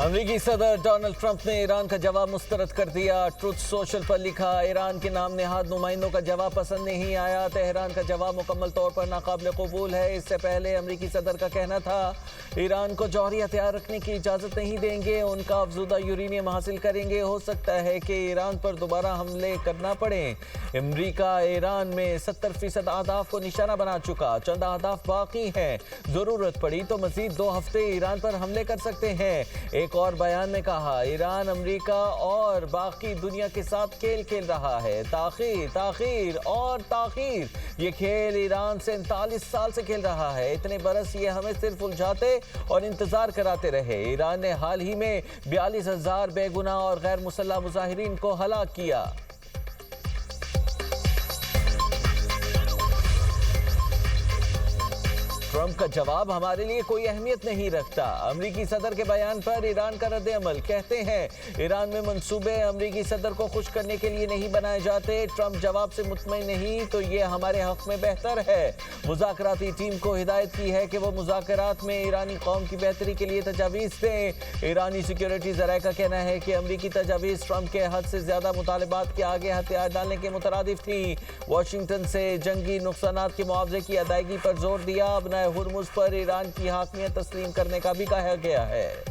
अमेरिकी सदर Donald Trump ने ईरान का जवाब मुस्तरद कर दिया। ट्रुथ सोशल पर लिखा, ईरान के नाम नेहाद नुमाइंदों का जवाब पसंद नहीं आया। तेहरान का जवाब मुकम्मल तौर पर नाकाबिल कबूल है। इससे पहले अमेरिकी सदर का कहना था ईरान को जौहरी हथियार रखने की इजाज़त नहीं देंगे, उनका अफजूदा यूरेनियम हासिल करेंगे। हो सकता है कि ईरान पर दोबारा हमले करना पड़े। अमेरिका ईरान में 70% अहदाफ को निशाना बना चुका, चंद अहदाफ बाकी हैं। ज़रूरत पड़ी तो मज़ीद 2 हफ्ते ईरान पर हमले कर सकते हैं। एक और बयान में कहा, ईरान अमेरिका और बाकी दुनिया के साथ खेल खेल रहा है। ताखीर और ताखीर, ये खेल ईरान से 39 साल से खेल रहा है। इतने बरस ये हमें सिर्फ उलझाते और इंतजार कराते रहे। ईरान ने हाल ही में 42,000 बेगुनाह और गैर मुसल्लह मुजाहिरीन को हलाक किया। ट्रंप का जवाब हमारे लिए कोई अहमियत नहीं रखता। अमेरिकी सदर के बयान पर ईरान का रद्द-ए-अमल, कहते हैं ईरान में मंसूबे अमेरिकी सदर को खुश करने के लिए नहीं बनाए जाते। ट्रंप जवाब से मुतमईन नहीं तो ये हमारे हक में बेहतर है। मुज़ाकराती टीम को हिदायत की है कि वो मुज़ाकरात में ईरानी कौम की बेहतरी के लिए तजावीज़ दें। ईरानी सिक्योरिटी ज़राए का कहना है कि अमेरिकी तजावीज़ ट्रंप के हद से ज़्यादा मुतालबात के आगे हथियार डालने के मुतरादिफ थी। वाशिंगटन से जंगी नुकसानात के मुआवजे की अदायगी पर जोर दिया। हुर्मुज़ पर ईरान की हाकमियत तस्लीम करने का भी कहा गया है।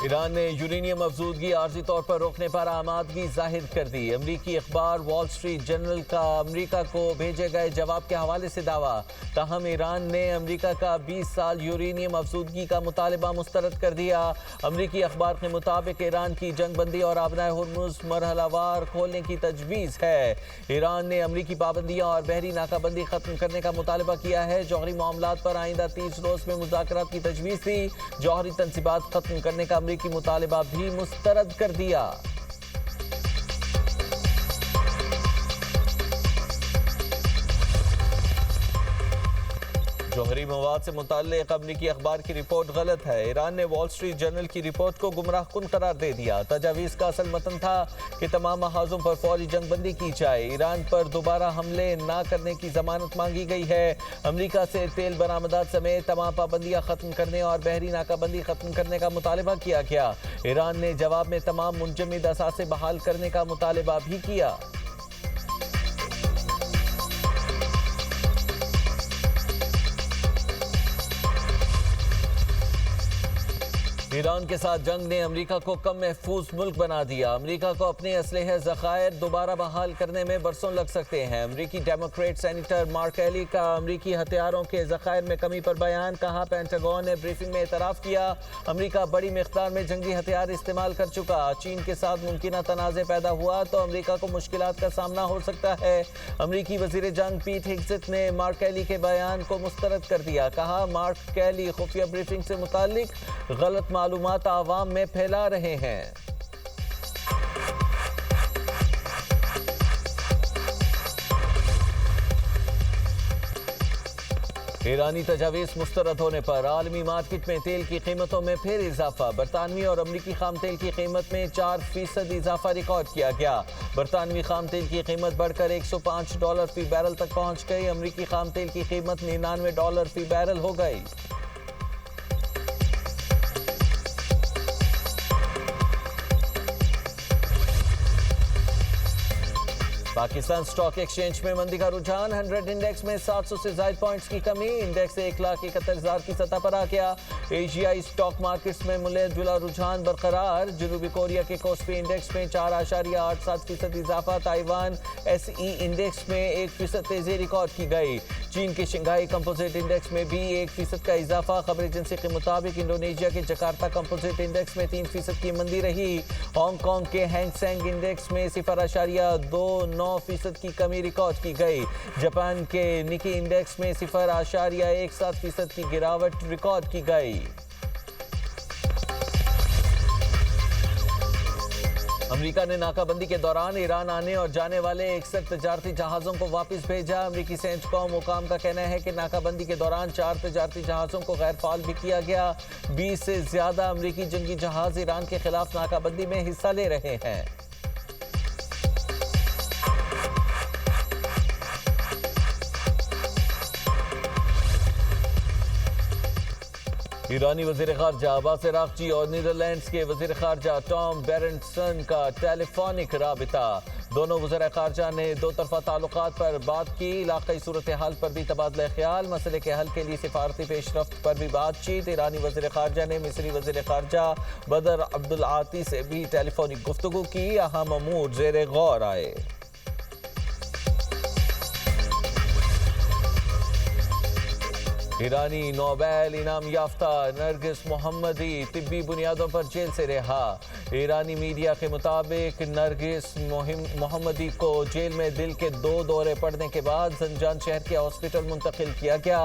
ईरान ने यूरेनियम अफजूदगी आर्जी तौर पर रोकने पर आमादगी जाहिर कर दी। अमरीकी अखबार वॉल स्ट्रीट जर्नल का अमरीका को भेजे गए जवाब के हवाले से दावा, ताहम ईरान ने अमरीका का 20 साल यूरेनियम अफजूदगी का मुतालबा मुस्तरद कर दिया। अमरीकी अखबार के मुताबिक ईरान की जंगबंदी और आबनाए हुर्मुज़ मरहलावार खोलने की तजवीज़ है। ईरान ने अमरीकी पाबंदियाँ और बहरी नाकाबंदी खत्म करने का मुतालबा किया है। जौहरी मामलात पर आइंदा 30 रोज़ में मुज़ाकरात की तजवीज़ थी। जौहरी तनसीबात खत्म करने का की मुतालिबा भी मुस्तरद कर दिया। जौहरी मवाद से मुताल्लिक़ अमरीकी अखबार की रिपोर्ट गलत है। ईरान ने वॉल स्ट्रीट जर्नल की रिपोर्ट को गुमराहकुन करार दे दिया। तजावीज़ का असल मतन था कि तमाम महाजों पर फौरी जंगबंदी की जाए। ईरान पर दोबारा हमले न करने की जमानत मांगी गई है। अमरीका से तेल बरामदात समेत तमाम पाबंदियाँ खत्म करने और बहरी नाकाबंदी खत्म करने का मुतालबा किया गया। ईरान ने जवाब में तमाम मुंजमद असासे बहाल करने का मुतालबा भी किया। ईरान के साथ जंग ने अमेरिका को कम महफूज मुल्क बना दिया। अमेरिका को अपने असलहे ज़खायर दोबारा बहाल करने में बरसों लग सकते हैं। अमेरिकी डेमोक्रेट सेनेटर मार्क कैली का अमेरिकी हथियारों के ज़खायर में कमी पर बयान, कहा पेंटागन ने ब्रीफिंग में एतराफ़ किया अमेरिका बड़ी मिक़दार में जंगी हथियार इस्तेमाल कर चुका। चीन के साथ मुमकिन तनाज़े पैदा हुआ तो अमेरिका को मुश्किलात का सामना हो सकता है। अमेरिकी वज़ीर जंग पीट हेग्सेट ने मार्क कैली के बयान को मुस्तरद कर दिया। कहा मार्क कैली खुफिया ब्रीफिंग से मुताल्लिक गलत मालूमात आवाम में फैला रहे हैं। ईरानी तजावीज़ मुस्तरद होने पर आलमी मार्केट में तेल की कीमतों में फिर इजाफा। बरतानवी और अमरीकी खाम तेल की कीमत में 4% इजाफा रिकॉर्ड किया गया। बरतानवी खाम तेल की कीमत बढ़कर $105 फी बैरल तक पहुंच गई। अमरीकी खाम तेल की कीमत $99 फी बैरल हो गई। पाकिस्तान स्टॉक एक्सचेंज में मंदी का रुझान, 100 इंडेक्स में 700 से ज्यादा पॉइंट्स की कमी, इंडेक्स 1,71,000 की सतह पर आ गया। एशियाई स्टॉक मार्केट्स में मिले-जुला रुझान बरकरार। जनूबी कोरिया के कोस्पी इंडेक्स में 4.87% इजाफा। ताइवान SE इंडेक्स में 1% तेजी रिकॉर्ड की गई। चीन के शंघाई कंपोजिट इंडेक्स में भी 1% का इजाफा। खबर एजेंसी के मुताबिक इंडोनेशिया के जकार्ता कंपोजिट इंडेक्स में 3% की मंदी रही। हांगकांग के हैंग सेंग इंडेक्स में 0.29% की कमी रिकॉर्ड की गई। जापान के निकी इंडेक्स में 0.17% की गिरावट रिकॉर्ड की गई। अमेरिका ने नाकाबंदी के दौरान ईरान आने और जाने वाले 61 तजारती जहाज़ों को वापस भेजा। अमेरिकी सेंटकॉम मुकाम का कहना है कि नाकाबंदी के दौरान 4 तजारती जहाज़ों को गैर फाल भी किया गया। 20 से ज़्यादा अमेरिकी जंगी जहाज़ ईरान के खिलाफ नाकाबंदी में हिस्सा ले रहे हैं। ईरानी वज़ीर ख़ारजा अब्बास अराग़ची और नीदरलैंड्स के वज़ीर ख़ारजा टॉम बेरेंटसन का टेलीफोनिक राबिता। दोनों वज़ीर ख़ारजा ने दो तरफ़ा ताल्लुकात पर बात की। इलाक़ाई सूरत हाल पर भी तबादला ख्याल। मसले के हल के लिए सिफारती पेशरफ्त पर भी बातचीत। ईरानी वज़ीर ख़ारजा ने मिस्री वज़ीर ख़ारजा बदर अब्दुल आती से भी टेलीफोनिक गुफ्तगू की। अहम अमूर ज़ेर गौर आए। ईरानी नोबेल इनाम याफ्ता नरगिस मोहम्मदी तिब्बी बुनियादों पर जेल से रिहा। ईरानी मीडिया के मुताबिक नरगिस मोहम्मदी को जेल में दिल के 2 दौरे पड़ने के बाद जंजान शहर के हॉस्पिटल मुंतकिल किया गया।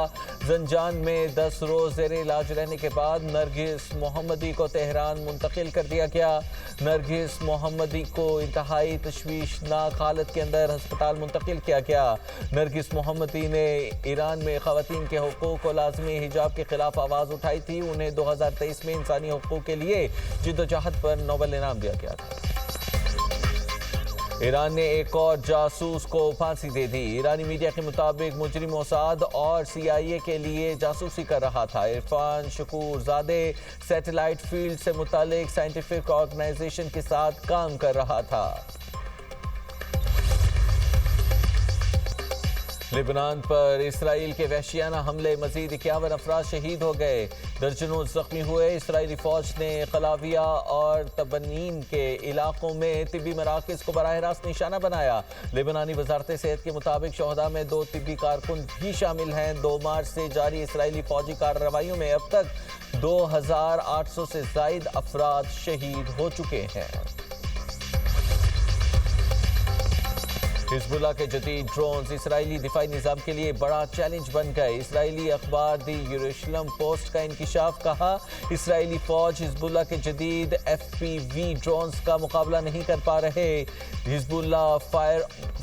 जंजान में 10 रोज जेर इलाज रहने के बाद नरगिस मोहम्मदी को तेहरान मुंतकिल कर दिया गया। नरगिस मोहम्मदी को इंतहाई तशवीशनाक हालत के अंदर अस्पताल मुंतकिल किया गया। नरगिस मोहम्मदी ने ईरान में खवातीन के हुकूक को लाजमी हिजाब के खिलाफ आवाज उठाई थी। उन्हें 2023 में इंसानी हुकूक के लिए जिद्दोजहद पर नोबेल इनाम दिया गया था। ईरान ने एक और जासूस को फांसी दे दी। ईरानी मीडिया के मुताबिक मुजरिम मोसाद और CIA के लिए जासूसी कर रहा था। इरफान शकूरजादे सैटेलाइट फील्ड से मुतालिक साइंटिफिक ऑर्गेनाइजेशन के साथ काम कर रहा था। लेबनान पर इसराइल के वहशियाना हमले, मजीद 51 अफराद शहीद हो गए, दर्जनों जख्मी हुए। इसराइली फौज ने कलाविया और तबनीम के इलाकों में तिब्बी मराकज़ को बराह रास्त निशाना बनाया। लेबनानी वजारत सेहत के मुताबिक शोहदा में 2 तिब्बी कारकुन भी शामिल हैं। 2 मार्च से जारी इसराइली फौजी कार्रवाइयों में अब तक 2800 से जायद अफराद शहीद हो चुके हैं। हिजबुल्लाह के जदीद ड्रोन्स इसराइली दिफाई निज़ाम के लिए बड़ा चैलेंज बन गए। इसराइली अखबार दी यरूशलेम पोस्ट का इंकिशाफ, कहा इसराइली फौज हिजबुल्लाह के जदीद FPV ड्रोन्स का मुकाबला नहीं कर पा रहे। हिजबुल्लाह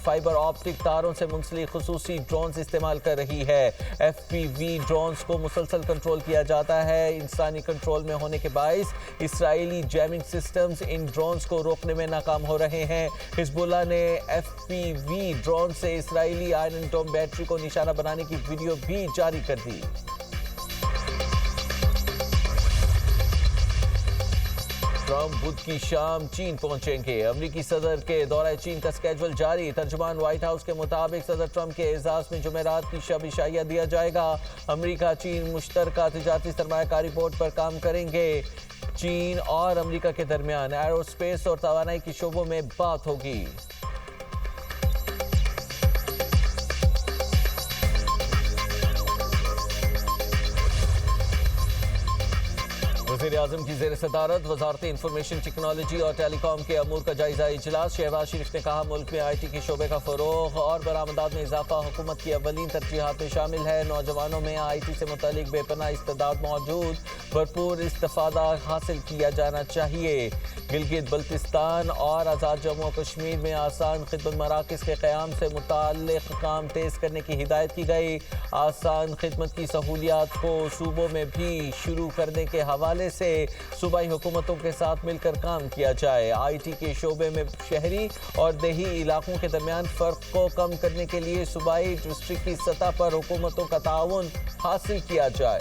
फाइबर ऑप्टिक तारों से मुंसलिक खुसूसी ड्रोन्स इस्तेमाल कर रही है। FPV ड्रोन्स को मुसलसल कंट्रोल किया जाता है। इंसानी कंट्रोल में होने के बाइस Israeli jamming systems in drones को रोकने में नाकाम हो रहे हैं। हिजबुल्लाह ने FPV ड्रोन से इसराइली आयरन डोम बैटरी को निशाना बनाने की वीडियो भी जारी कर दी। ट्रंप बुध की शाम चीन पहुंचेंगे। अमेरिकी सदर के दौरे चीन का स्केड्यूल जारी। तर्जुमान व्हाइट हाउस के मुताबिक सदर ट्रंप के एजाज में जुमेरात की शब इशाया दिया जाएगा। अमेरिका चीन मुश्तरका तिजारती सरमायाकारी बोर्ड पर काम करेंगे। चीन और अमेरिका के दरमियान एरोस्पेस और तवानाई के शोबों में बात होगी। वज़ीर-ए-आज़म की ज़ेर सदारत वज़ारत इंफॉर्मेशन टेक्नोलॉजी और टेलीकॉम के अमूर का जायजा इजलास। शहबाज शरीफ ने कहा मुल्क में IT के शोबे का फ़रोग़ और बरामदात में इजाफा हुकूमत की अव्वलीन तरजीहात में शामिल है। नौजवानों में IT से मुतालिक बेपनाह इस्तेदाद मौजूद, भरपूर इस्तिफ़ादा हासिल किया जाना चाहिए। गिलगित बल्तिस्तान और आज़ाद जम्मू और कश्मीर में आसान खिदमत मराकज़ के क़याम से मुताल्लिक़ काम तेज़ करने की हिदायत की गई। आसान खिदमत की सहूलियात को सूबों में भी शुरू करने के हवाले से सूबाई हुकूमतों के साथ मिलकर काम किया जाए। IT के शोबे में शहरी और देही इलाकों के दरमियान फ़र्क को कम करने के लिए सूबाई डिस्ट्रिक्ट की सतह पर हुकूमतों का ताउन हासिल किया जाए।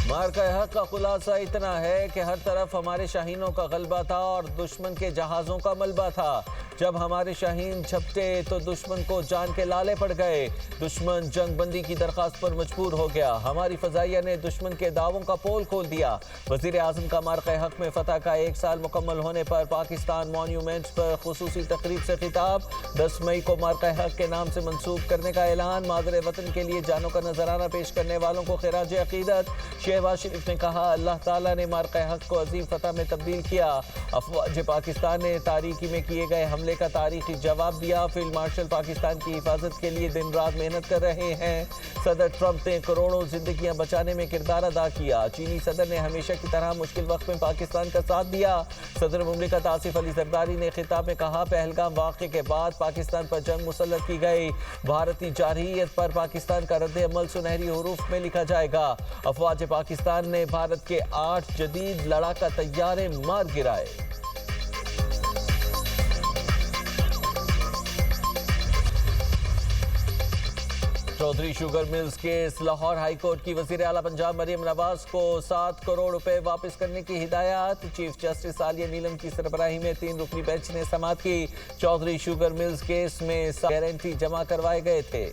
मार्का हक का खुलासा इतना है कि हर तरफ हमारे शाहीनों का गलबा था और दुश्मन के जहाज़ों का मलबा था। जब हमारे शाहीन झपटे तो दुश्मन को जान के लाले पड़ गए। दुश्मन जंग बंदी की दरख्वास्त पर मजबूर हो गया। हमारी फजाइया ने दुश्मन के दावों का पोल खोल दिया। वज़ीर-ए-आज़म का मार्का हक में फतह का 1 साल मुकम्मल होने पर पाकिस्तान मॉन्यूमेंट पर खुसूसी तकरीब से खिताब। 10 मई को मार्का हक के नाम से मंसूब करने का ऐलान। मादरे वतन के लिए जानों का नजराना पेश करने वालों को खिराज अकीदत। शहबाज शरीफ ने कहा अल्लाह ताला ने मार्का हक को अजीम फतह में तब्दील किया। अफवाज पाकिस्तान ने तारीकी में किए गए हमले का तारीखी जवाब दिया। फील्ड मार्शल पाकिस्तान की हिफाजत के लिए दिन रात मेहनत कर रहे हैं। सदर ट्रंप ने करोड़ों जिंदगियां बचाने में किरदार अदा किया। चीनी सदर ने हमेशा की तरह मुश्किल वक्त में पाकिस्तान का साथ दिया। सदर मुमलिकत आसिफ अली जरदारी ने खिताब में कहा पहलगाम वाक़े के बाद पाकिस्तान पर जंग मुसल्लत की गई। भारतीय जारहियत पर पाकिस्तान का रद्द अमल सुनहरी हुरूफ में लिखा जाएगा। अफवाज पाकिस्तान ने भारत के 8 जदीद लड़ाका तैयारे मार गिराए। Chaudhry sugar mills case, Lahore high court की वजीर आला पंजाब मरियम नवाज को 7 करोड़ रुपए वापस करने की हिदायत। चीफ जस्टिस आलिया नीलम की सरबराही में 3 रुकनी बेंच ने समाअत की। चौधरी शुगर मिल्स केस में गारंटी जमा करवाए गए थे।